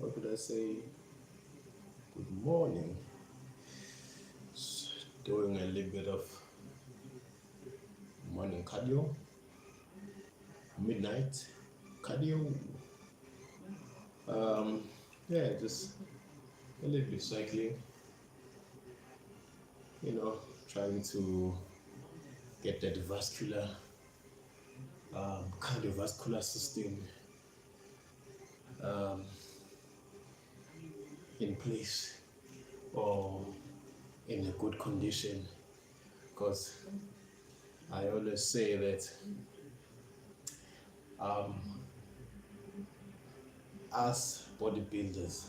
what could I say? Good morning. Doing a little bit of morning cardio, midnight cardio. Um, yeah, just a little bit cycling, you know, trying to get that cardiovascular system um, in place or in a good condition. Because I always say that um, us bodybuilders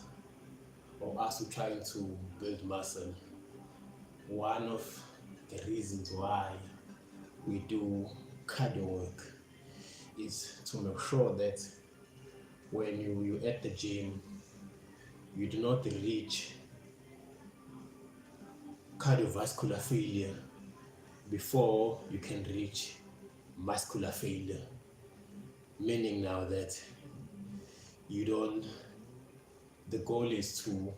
or us who trying to build muscle, one of the reasons why we do cardio work is to make sure that when you at the gym, you do not reach cardiovascular failure before you can reach muscular failure. Meaning now that you don't, the goal is to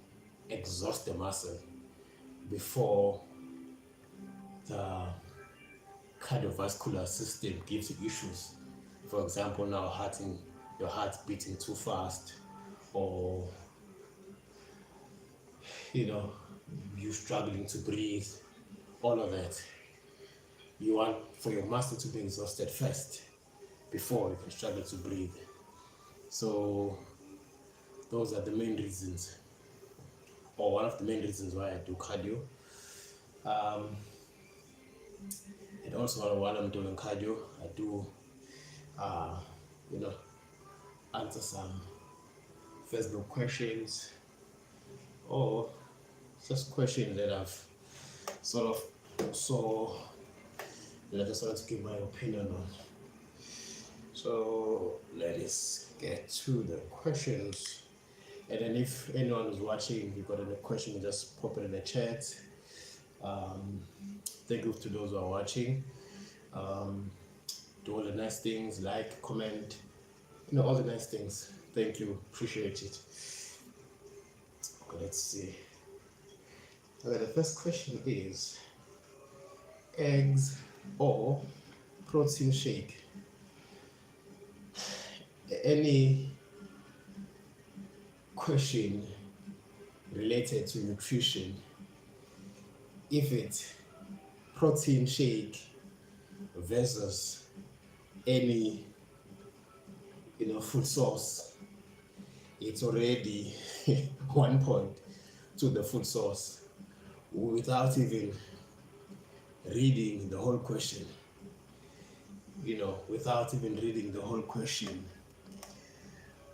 exhaust the muscle before the cardiovascular system gives you issues. For example, now your heart beating too fast, or you know, you struggling to breathe, all of that. You want for your muscle to be exhausted first before you can struggle to breathe. So those are the main reasons, or one of the main reasons why I do cardio. Um, and also while I'm doing cardio, I do, you know, answer some Facebook questions or just questions that I've sort of saw that I just wanted to give my opinion on. So let us get to the questions. And then if anyone is watching, you've got any question, just pop it in the chat. Thank you to those who are watching. Do all the nice things, like, comment, all the nice things. Thank you, appreciate it. Let's see. Okay, the first question is eggs or protein shake. Any question related to nutrition, if it's protein shake versus any food source, it's already 1 point to the food source without even reading the whole question. Without even reading the whole question.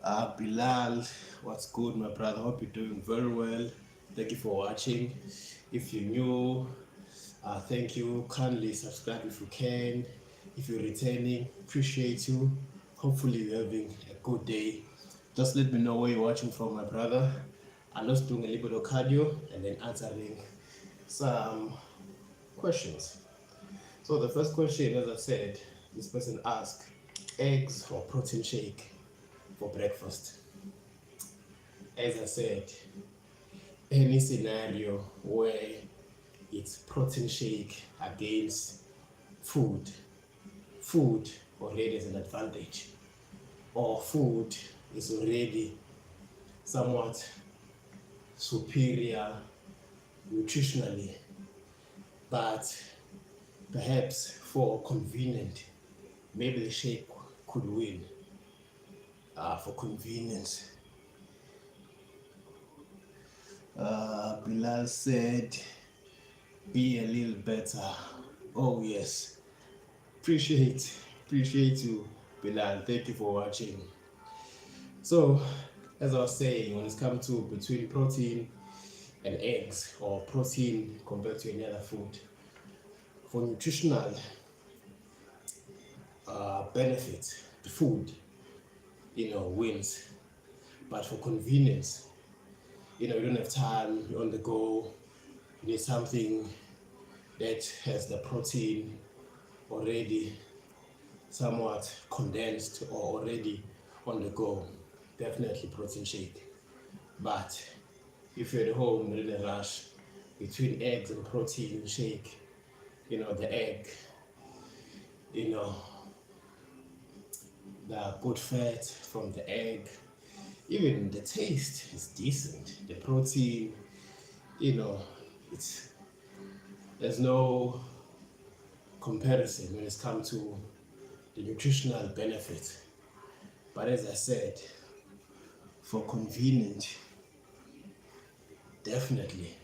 Bilal, what's good, my brother? Hope you're doing very well. Thank you for watching. If you're new, thank you. Kindly subscribe if you can. If you're returning, appreciate you. Hopefully you're having a good day. Just let me know where you're watching from, my brother. I'm just doing a little bit of cardio and then answering some questions. So the first question, as I said, this person asked, eggs or protein shake for breakfast. As I said, any scenario where it's protein shake against food already is an advantage, or food is already somewhat superior nutritionally, but perhaps for convenient, maybe the shake could win for convenience. Bilal said, be a little better. Oh yes, appreciate you, Bilal. Thank you for watching. So as I was saying, when it's come to between protein and eggs, or protein compared to any other food, for nutritional benefits, the food wins. But for convenience, you don't have time, you're on the go, you need something that has the protein already somewhat condensed or already on the go. Definitely protein shake. But if you're at home in a rush between eggs and protein shake, the egg, you know, the good fat from the egg, even the taste is decent. The protein, you know, it's there's no comparison when it's come to the nutritional benefit. But as I said, for convenient, definitely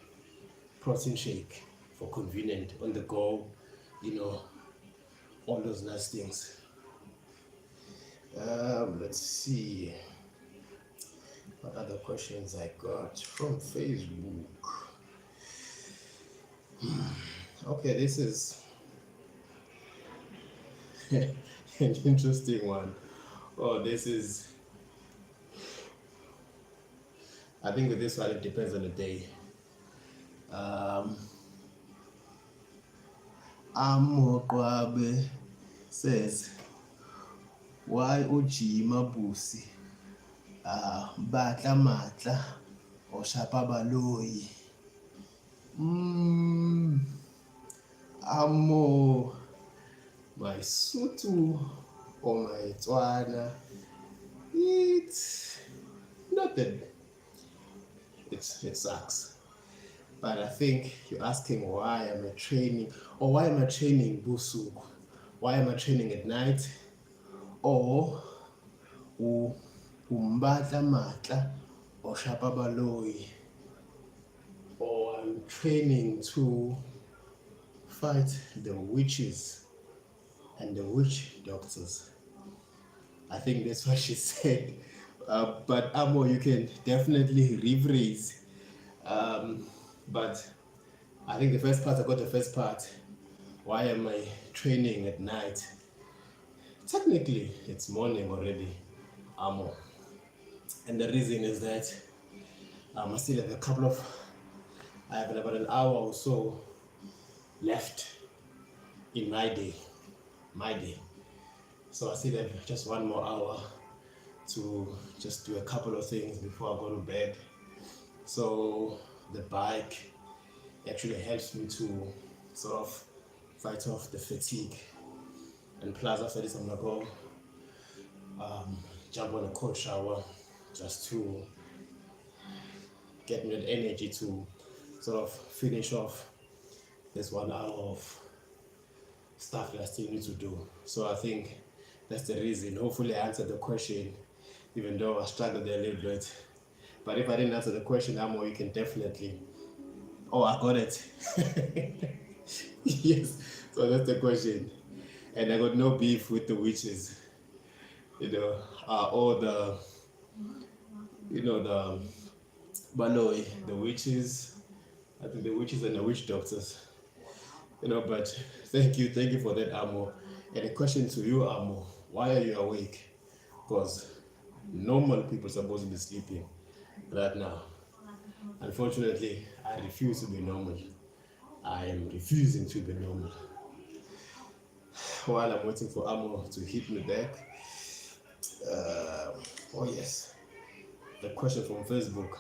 protein shake for convenient on the go, you know, all those nice things. Let's see what other questions I got from Facebook. Okay, this is an interesting one. Oh, this is, I think with this one, it depends on the day. Amokwabe says, why ujima busi? Batla matla o shapa baloi. Amo my Sutu or my Tswana. It's not that it sucks. But I think you're asking why am I training, or why am I training Busu? Why am I training at night? Or Umbatla Matla or Shapabaloi? Or I'm training to fight the witches and the witch doctors. I think that's what she said. But Amo, you can definitely rephrase. But I think the first part, I got the first part. Why am I training at night? Technically, it's morning already, Amo. And the reason is that I still have I have about an hour or so left in my day. So I still have just one more hour to just do a couple of things before I go to bed. So the bike actually helps me to sort of fight off the fatigue. And plus after this, I'm gonna go jump on a cold shower just to get me that energy to sort of finish off this 1 hour of stuff that I still need to do. So I think that's the reason. Hopefully I answered the question, even though I struggled there a little bit. But if I didn't answer the question, Amo, you can definitely. Oh, I got it. Yes, so that's the question. And I got no beef with the witches, or the Baloi, the witches. I think the witches and the witch doctors. But thank you for that, Amo. And a question to you, Amo, why are you awake? Because normal people are supposed to be sleeping right now. Unfortunately, I refuse to be normal. I am refusing to be normal. While I'm waiting for Amo to hit me back, oh yes, the question from Facebook.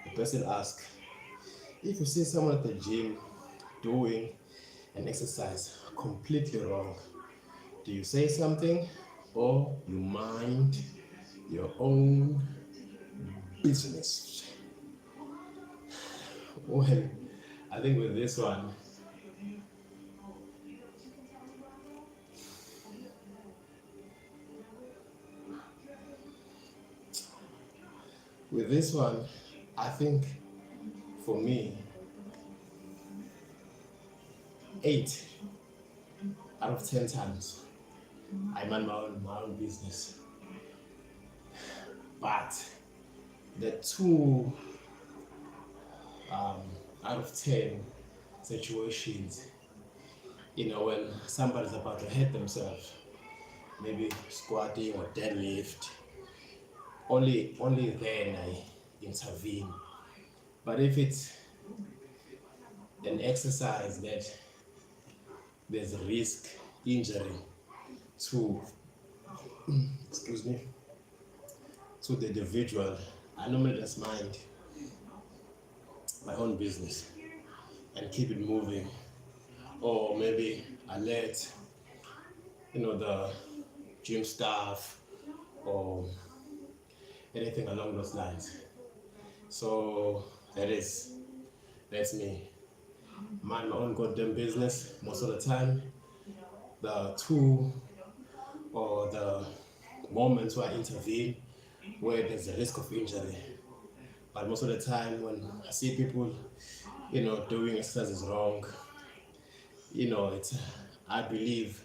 The person asked, if you see someone at the gym doing an exercise completely wrong, do you say something or you mind your own business? Well, I think with this one, I think for me, 8 out of 10 times, I mind my own business. But the 2 out of 10 situations, when somebody's about to hurt themselves, maybe squatting or deadlift, only then I intervene. But if it's an exercise that there's a risk, injury to, excuse me, to the individual, I normally just mind my own business and keep it moving. Or maybe I let the gym staff or anything along those lines. So that's me. Mind my own goddamn business most of the time. The two or the moments where I intervene where there's a risk of injury. But most of the time when I see people, doing exercises wrong, it's I believe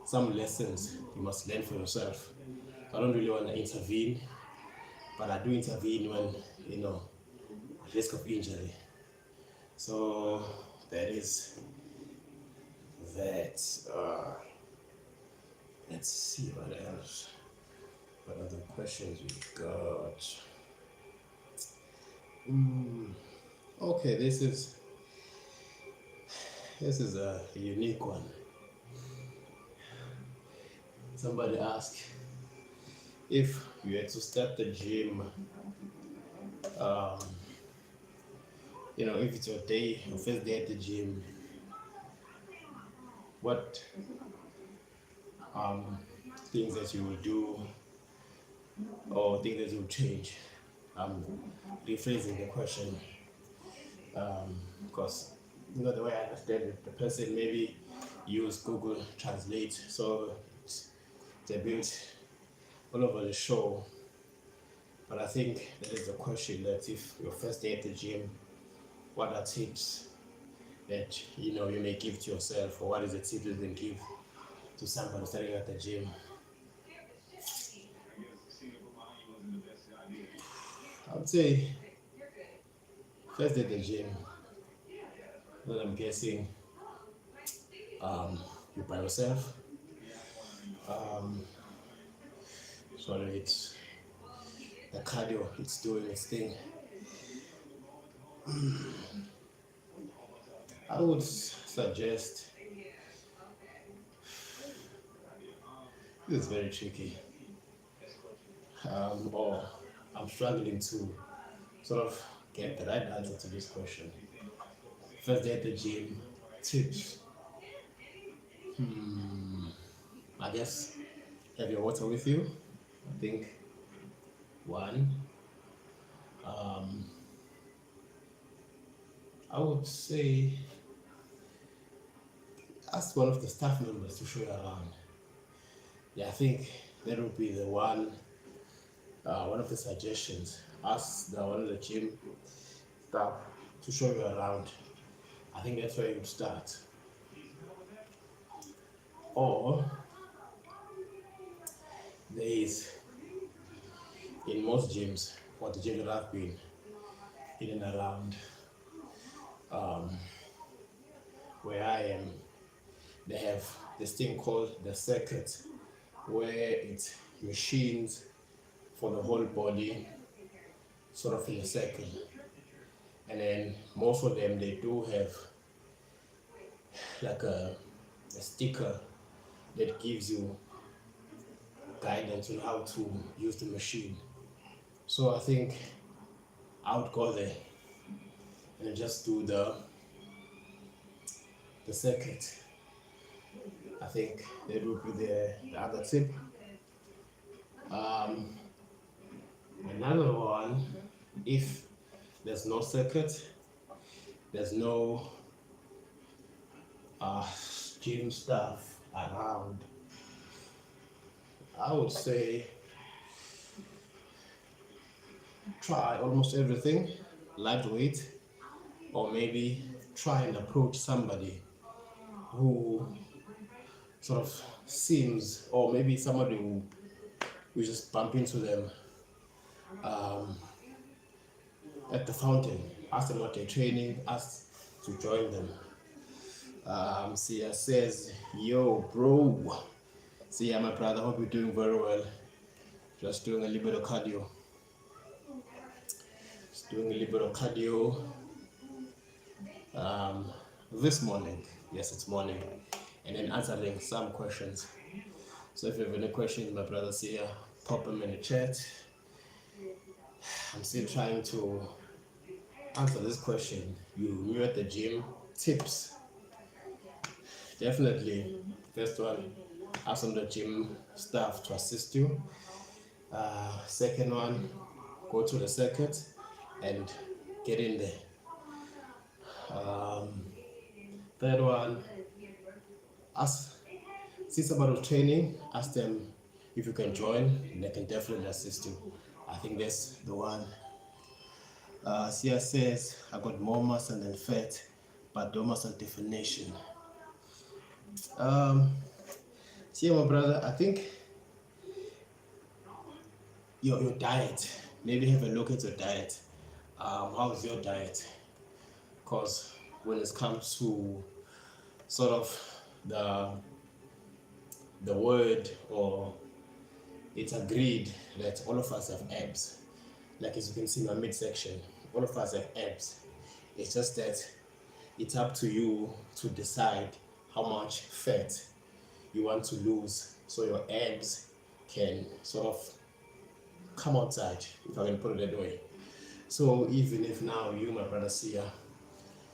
some lessons you must learn for yourself. I don't really want to intervene, but I do intervene when, risk of injury. So that is that. Let's see what else. What other questions we got? Okay, this is a unique one. Somebody asked if you had to start the gym, if it's your first day at the gym, what things that you will do or things that you will change. I'm rephrasing the question because the way I understand it, the person maybe use Google Translate, so it's a bit all over the show. But I think that is the question, that if your first day at the gym, what are tips that you may give to yourself, or what is the tip you can give to somebody starting at the gym? I would say first day at the gym, then I'm guessing you're by yourself. So it's the cardio, it's doing its thing. I would suggest, this is very tricky, or I'm struggling to sort of get the right answer to this question. First day at the gym, tips. I guess have your water with you. I think one. I would say ask one of the staff members to show you around. Yeah, I think that would be the one of the suggestions. Ask one of the gym staff to show you around. I think that's where you would start. Or there is, in most gyms, or the gyms that I've been in and around where I am, they have this thing called the circuit, where it's machines for the whole body, sort of in a circle. And then most of them, they do have like a sticker that gives you guidance on how to use the machine. So I think I would go there and just do the circuit. I think that would be the other tip. Another one, if there's no circuit, there's no gym staff around, I would say try almost everything, lightweight, or maybe try and approach somebody who sort of seems, or maybe somebody who you just bump into them at the fountain. Ask them what they're training, ask to join them. Sia says, yo, bro. Sia, my brother, hope you're doing very well. Just doing a little bit of cardio. This morning. Yes, it's morning. And then answering some questions. So if you have any questions, my brother Sia, pop them in the chat. I'm still trying to answer this question. You new at the gym, tips. Definitely, first one, have some of the gym staff to assist you. Second one, go to the circuit and get in there. Third one, ask, see somebody training, ask them if you can join, and they can definitely assist you. I think that's the one. Sia says, I got more muscle than fat, but no muscle definition. See, my brother, I think your diet, maybe have a look at your diet. How's your diet? Because when it comes to sort of the word, or it's agreed that all of us have abs. Like as you can see in my midsection, all of us have abs. It's just that it's up to you to decide how much fat you want to lose so your abs can sort of come outside, if I can put it that way. So even if now you, my brother Sia,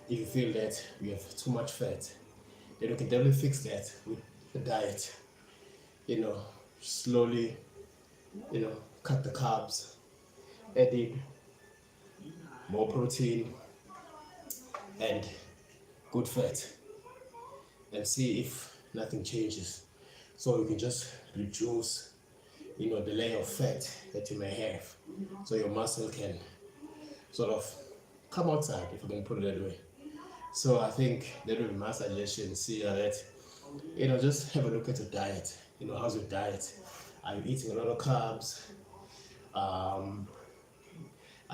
if you feel that you have too much fat, then you can definitely fix that with the diet. Slowly, cut the carbs, adding more protein and good fat, and see if nothing changes. So you can just reduce, the layer of fat that you may have, so your muscle can sort of come outside, if I can put it that way. So I think that will be my suggestion. See that, just have a look at your diet. How's your diet? Are you eating a lot of carbs? Are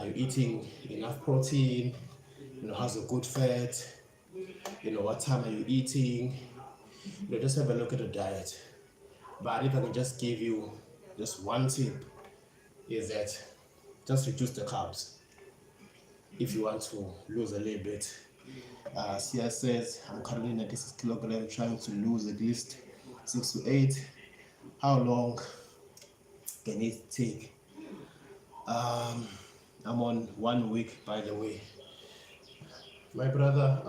you eating enough protein? How's your good fat? What time are you eating? Just have a look at the diet. But if I can just give you just one tip, is that just reduce the carbs if you want to lose a little bit. Sia says, I'm currently 96 kilograms, trying to lose at least 6 to 8. How long can it take? I'm on 1 week, by the way. My brother,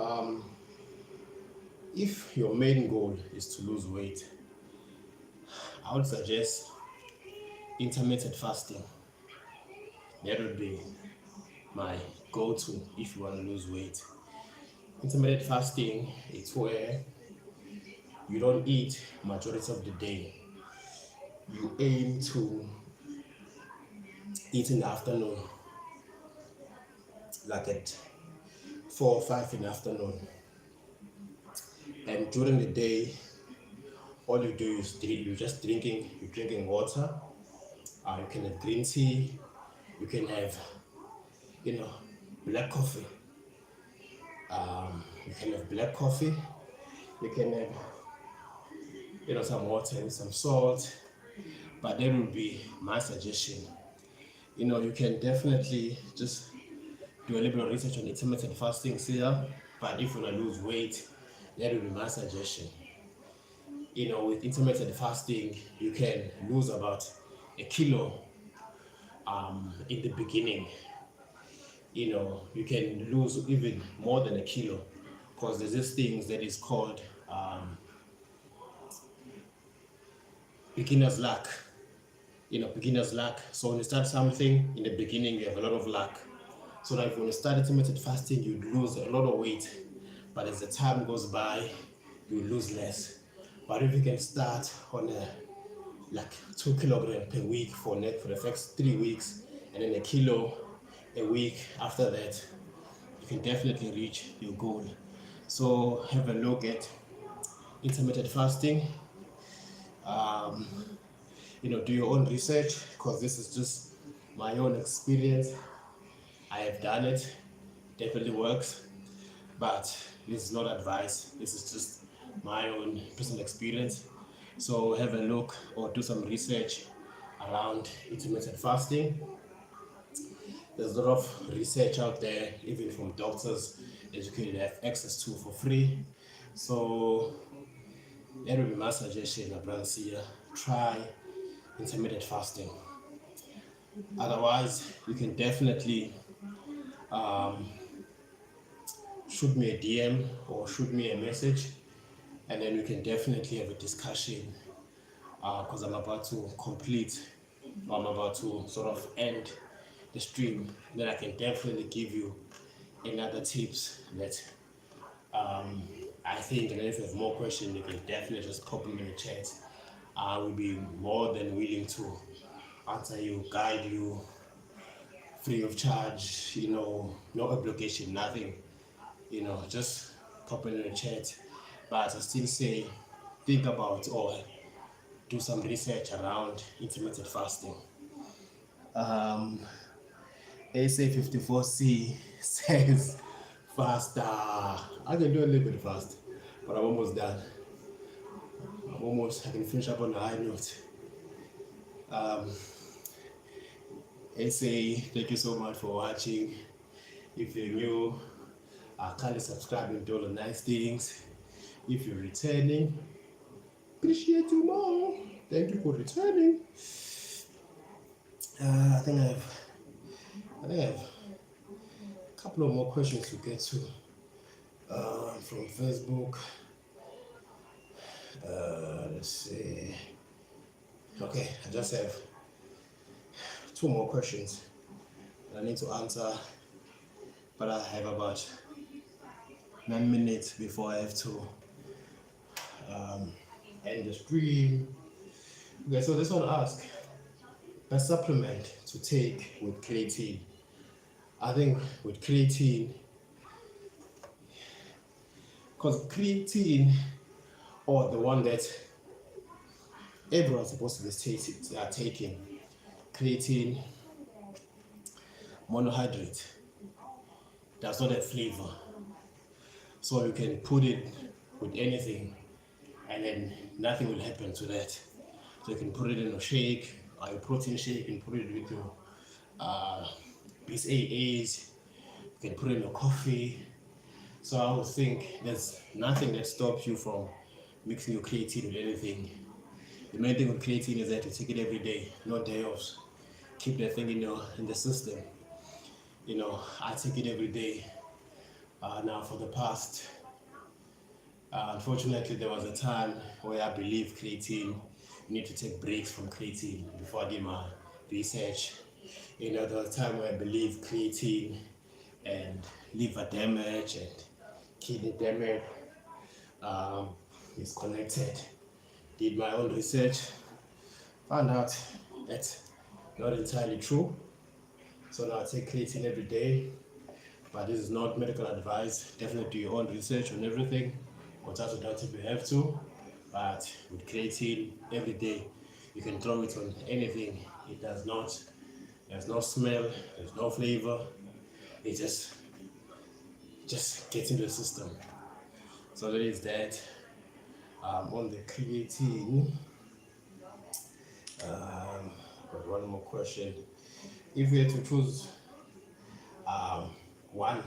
if your main goal is to lose weight, I would suggest intermittent fasting. That would be my go-to if you want to lose weight. Intermittent fasting is where you don't eat majority of the day. You aim to eat in the afternoon, like at 4 or 5 in the afternoon. And during the day, all you do is you're drinking water. You can have green tea. You can have, black coffee. You can have black coffee. You can have, some water and some salt. But that would be my suggestion. You can definitely just do a little bit of research on intermittent fasting here. But if you want to lose weight, that would be my suggestion. With intermittent fasting, you can lose about a kilo in the beginning. You can lose even more than a kilo, because there's this thing that is called beginner's luck. Beginner's luck. So when you start something in the beginning, you have a lot of luck. So that when you start intermittent fasting, you lose a lot of weight, but as the time goes by, you lose less. But if you can start on like 2 kilograms per week for the first 3 weeks, and then a kilo a week after that, you can definitely reach your goal. So have a look at intermittent fasting. Do your own research, because this is just my own experience. I have done it, definitely works, but this is not advice. This is just my own personal experience. So have a look or do some research around intermittent fasting. There's a lot of research out there, even from doctors that you can have access to for free. So that would be my suggestion, my brother Sia. Try intermittent fasting. Otherwise, you can definitely shoot me a DM or shoot me a message, and then we can definitely have a discussion because I'm about to complete, or I'm about to sort of end the stream. Then I can definitely give you another tips that I think, and if you have more questions, you can definitely just pop them in the chat. I will be more than willing to answer you, guide you, free of charge, no obligation, nothing, just pop it in the chat. But I still say, think about or do some research around intermittent fasting. SA54C says faster. I can do a little bit fast, but I'm almost done. I can finish up on a high note. SA, thank you so much for watching. If you're new, kindly subscribe and do all the nice things. If you're returning, appreciate you more. Thank you for returning. I think I have a couple of more questions to get to from Facebook. Let's see. Okay, I just have 2 more questions I need to answer, but I have about 9 minutes before I have to end the stream. Okay, so this one asks, a supplement to take with creatine. I think with creatine, because creatine, or the one that everyone's supposed to be taking, creatine monohydrate, does not have flavor. So you can put it with anything and then nothing will happen to that. So you can put it in a shake, or a protein shake, and put it with your BCAAs, you can put it in your coffee. So I would think there's nothing that stops you from mixing your creatine with anything. The main thing with creatine is that you take it every day, no day offs. Keep that thing in the system. I take it every day. Now for the past, unfortunately, there was a time where I believe creatine, you need to take breaks from creatine. Before I did my research, there was a time where I believed creatine and liver damage and kidney damage is connected. Did my own research, found out that's not entirely true. So now I take creatine every day, but this is not medical advice. Definitely do your own research on everything. Consult a doctor if you have to, but with creatine every day, you can throw it on anything. It does not, there's no smell, there's no flavor. It just gets into the system. So that is that. On the creatine, got one more question. If you had to choose one,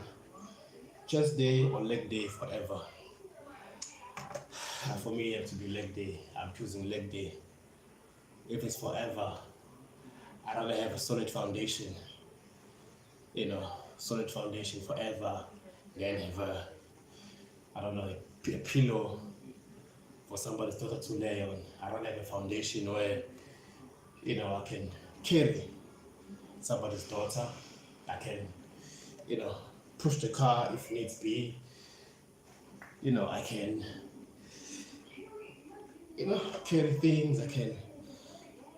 chest day or leg day forever? For me, it have to be leg day. I'm choosing leg day. If it's forever, I'd rather have a solid foundation, solid foundation forever, then have a pillow for somebody's daughter to lay on. I don't have a foundation where, I can carry somebody's daughter. I can, push the car if needs be. I can, carry things. I can,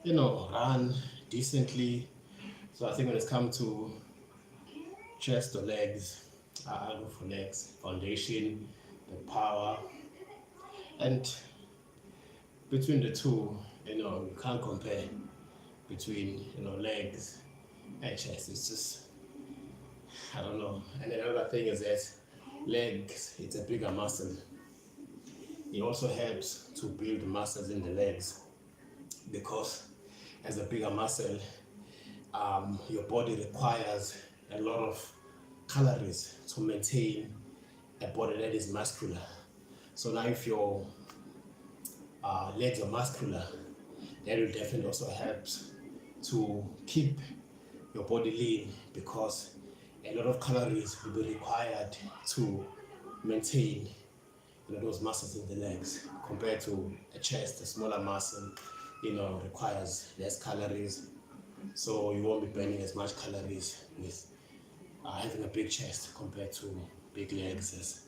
run decently. So I think when it's come to chest or legs, I'll go for legs. Foundation, the power, and between the two, you can't compare between legs and chest. It's just, I don't know. And another thing is that legs, it's a bigger muscle. It also helps to build muscles in the legs, because as a bigger muscle, your body requires a lot of calories to maintain a body that is muscular. So now if your legs are muscular, that will definitely also help to keep your body lean, because a lot of calories will be required to maintain those muscles in the legs, compared to a chest. A smaller muscle requires less calories, so you won't be burning as much calories with having a big chest compared to big legs as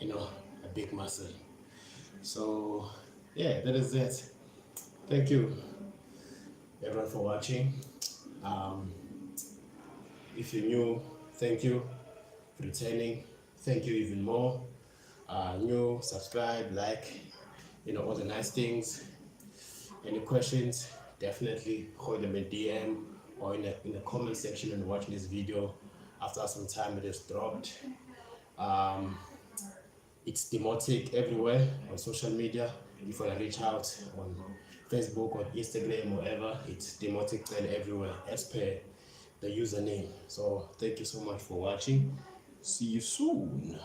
a big muscle. So yeah, that is it. Thank you everyone for watching. If you're new, thank you. Returning, thank you even more. New, subscribe, like, all the nice things. Any questions, definitely hold them in DM or in the comment section when watching this video. After some time it is dropped. It's Demotic everywhere on social media. If you want to reach out on Facebook or Instagram, wherever, it's DemoticCele everywhere as per the username. So thank you so much for watching. See you soon.